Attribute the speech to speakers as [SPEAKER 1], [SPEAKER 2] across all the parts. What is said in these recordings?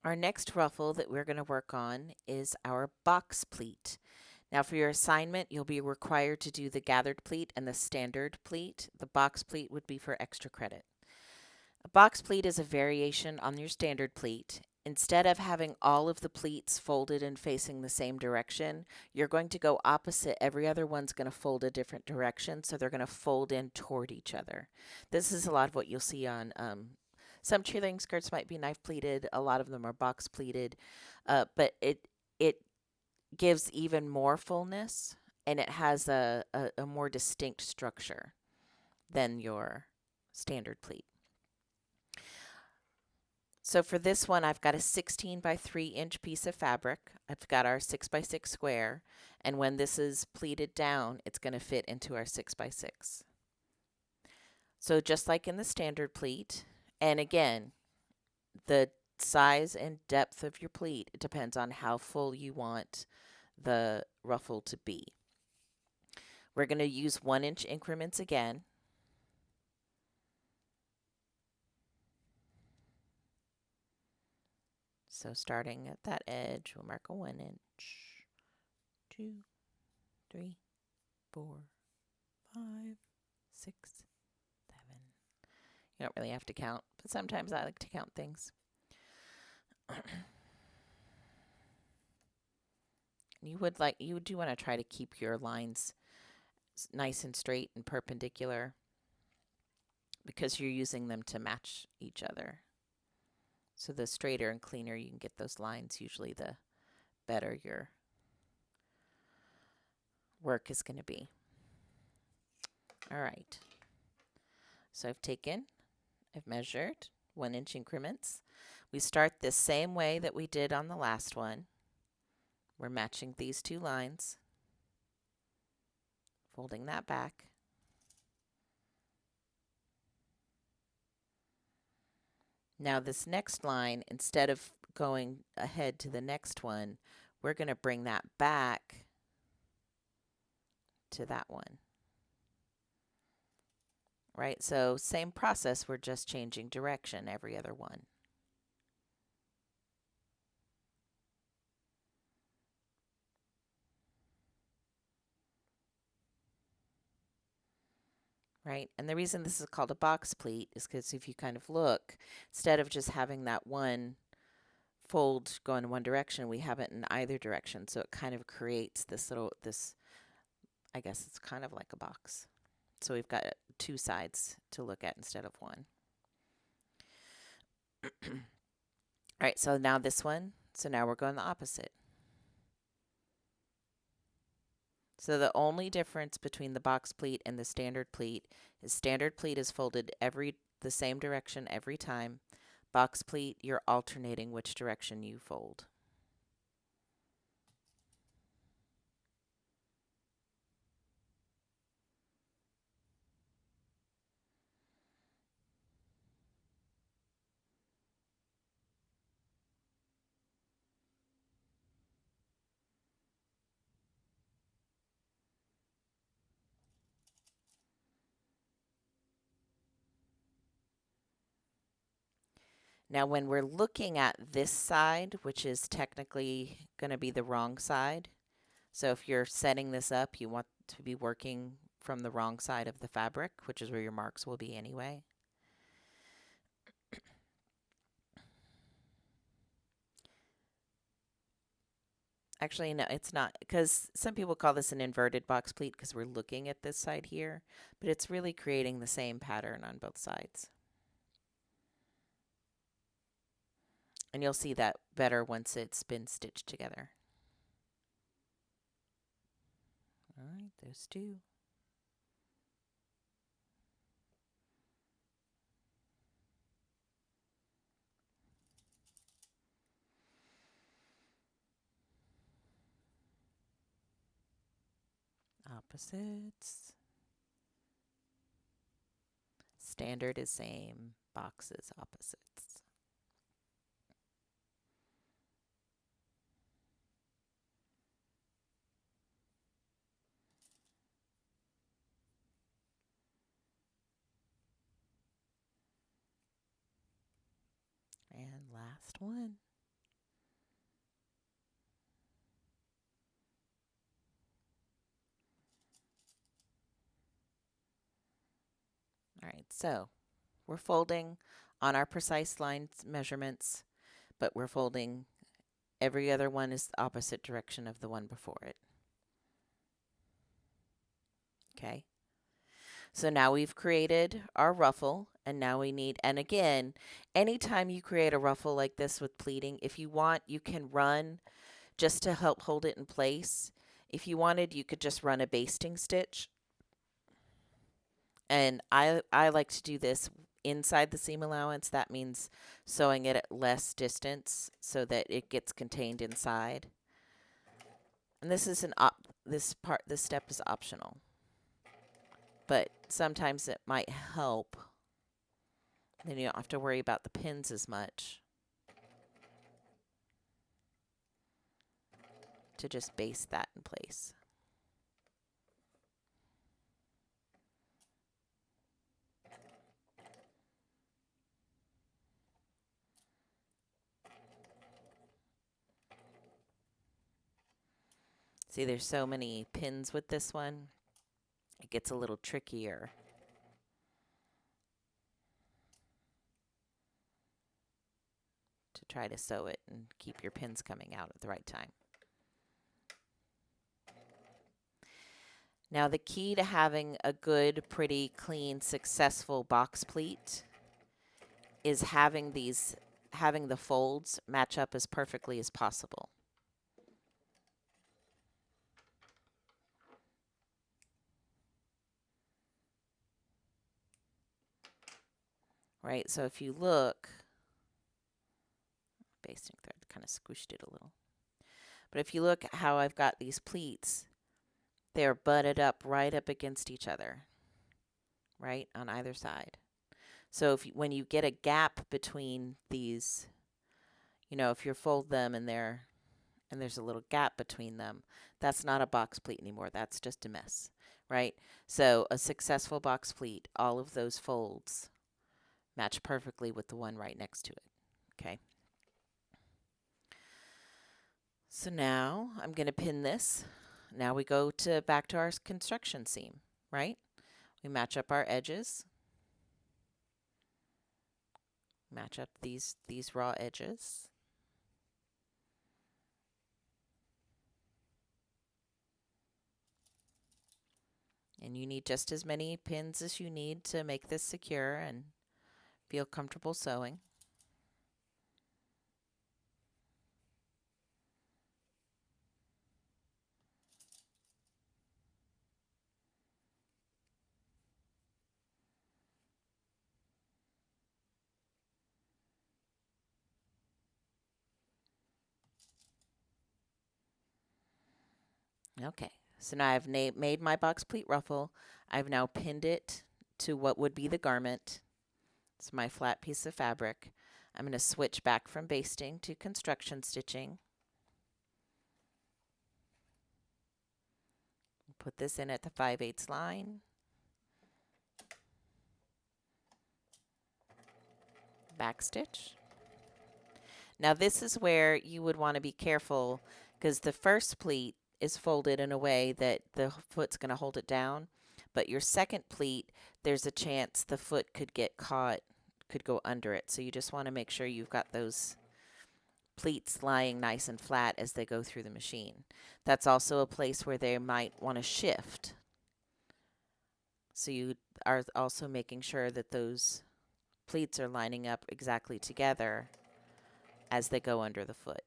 [SPEAKER 1] Our next ruffle that we're going to work on is our box pleat. Now for your assignment, you'll be required to do the gathered pleat and the standard pleat. The box pleat would be for extra credit. A box pleat is a variation on your standard pleat. Instead of having all of the pleats folded and facing the same direction, you're going to go opposite. Every other one's going to fold a different direction, so they're going to fold in toward each other. This is a lot of what you'll see on some cheerleading skirts might be knife pleated. A lot of them are box pleated, but it gives even more fullness, and it has a more distinct structure than your standard pleat. So for this one, I've got a 16 by 3-inch piece of fabric. I've got our 6 by 6 square, and when this is pleated down, it's going to fit into our 6 by 6. So just like in the standard pleat, and again, the size and depth of your pleat, it depends on how full you want the ruffle to be. We're going to use 1-inch increments again. So starting at that edge, we'll mark a 1-inch, 2, 3, 4, 5, 6, 7. You don't really have to count, but sometimes I like to count things. You do want to try to keep your lines nice and straight and perpendicular because you're using them to match each other. So the straighter and cleaner you can get those lines, usually the better your work is going to be. All right. So I've measured 1-inch increments. We start the same way that we did on the last one. We're matching these two lines, folding that back. Now this next line, instead of going ahead to the next one, we're going to bring that back to that one. Right? So same process, we're just changing direction every other one. Right? And the reason this is called a box pleat is because if you kind of look, instead of just having that one fold going in one direction, we have it in either direction. So it kind of creates this I guess it's kind of like a box. So we've got two sides to look at instead of one. All right, so now this one. So now we're going the opposite. So the only difference between the box pleat and the standard pleat is folded the same direction every time. Box pleat, you're alternating which direction you fold. Now when we're looking at this side, which is technically going to be the wrong side, so if you're setting this up, you want to be working from the wrong side of the fabric, which is where your marks will be anyway. Actually, no, it's not, because some people call this an inverted box pleat because we're looking at this side here, but it's really creating the same pattern on both sides. And you'll see that better once it's been stitched together. All right, there's two. Opposites. Standard is same, boxes opposites. And last one. So we're folding on our precise line measurements, but we're folding every other one is the opposite direction of the one before it. Okay. So now we've created our ruffle, and now we need, and again, anytime you create a ruffle like this with pleating, if you want, you can run just to help hold it in place. If you wanted, you could just run a basting stitch. And I like to do this inside the seam allowance. That means sewing it at less distance so that it gets contained inside. And this is this step is optional. But sometimes it might help. Then you don't have to worry about the pins as much. To just baste that in place. See, there's so many pins with this one. It gets a little trickier. To try to sew it and keep your pins coming out at the right time. Now the key to having a good, pretty, clean, successful box pleat is having the folds match up as perfectly as possible. Right, so if you look, basting thread kind of squished it a little. But if you look at how I've got these pleats, they're butted up right up against each other, right, on either side. So when you get a gap between these, if you fold them and there's a little gap between them, that's not a box pleat anymore. That's just a mess, right? So a successful box pleat, all of those folds match perfectly with the one right next to it, okay? So now I'm going to pin this. Now we go back to our construction seam, right? We match up our edges. Match up these raw edges. And you need just as many pins as you need to make this secure and feel comfortable sewing. Okay, so now I've made my box pleat ruffle. I've now pinned it to what would be the garment. It's my flat piece of fabric. I'm going to switch back from basting to construction stitching. Put this in at the 5/8 line. Back stitch. Now this is where you would want to be careful because the first pleat is folded in a way that the foot's going to hold it down, but your second pleat, there's a chance the foot could get caught, could go under it. So you just want to make sure you've got those pleats lying nice and flat as they go through the machine. That's also a place where they might want to shift. So you are also making sure that those pleats are lining up exactly together as they go under the foot.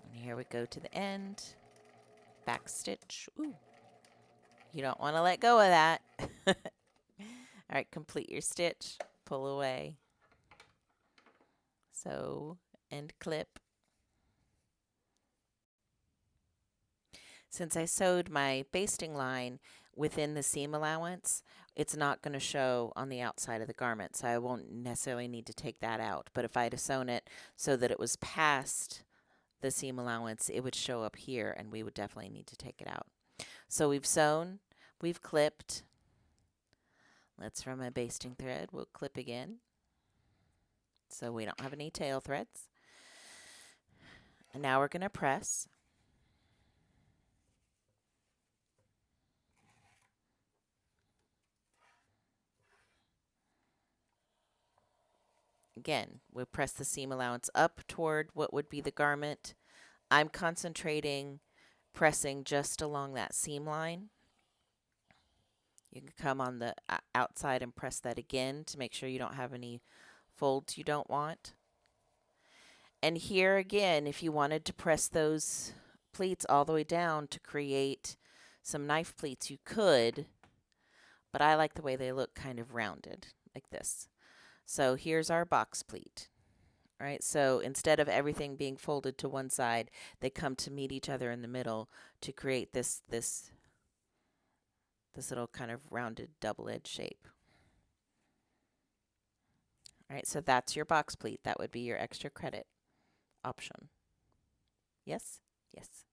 [SPEAKER 1] And here we go to the end. Back stitch. Ooh. You don't want to let go of that. All right, complete your stitch. Pull away. Sew and clip. Since I sewed my basting line within the seam allowance, it's not going to show on the outside of the garment, so I won't necessarily need to take that out. But if I had sewn it so that it was past the seam allowance, it would show up here, and we would definitely need to take it out. So we've sewn, we've clipped. Let's run my basting thread. We'll clip again, so we don't have any tail threads. And now we're going to press. Again, we'll press the seam allowance up toward what would be the garment. I'm concentrating pressing just along that seam line. You can come on the outside and press that again to make sure you don't have any folds you don't want. And here again, if you wanted to press those pleats all the way down to create some knife pleats, you could, but I like the way they look kind of rounded like this. So here's our box pleat. Right, so instead of everything being folded to one side, they come to meet each other in the middle to create this little kind of rounded double-edged shape. All right, so that's your box pleat. That would be your extra credit option. Yes? Yes.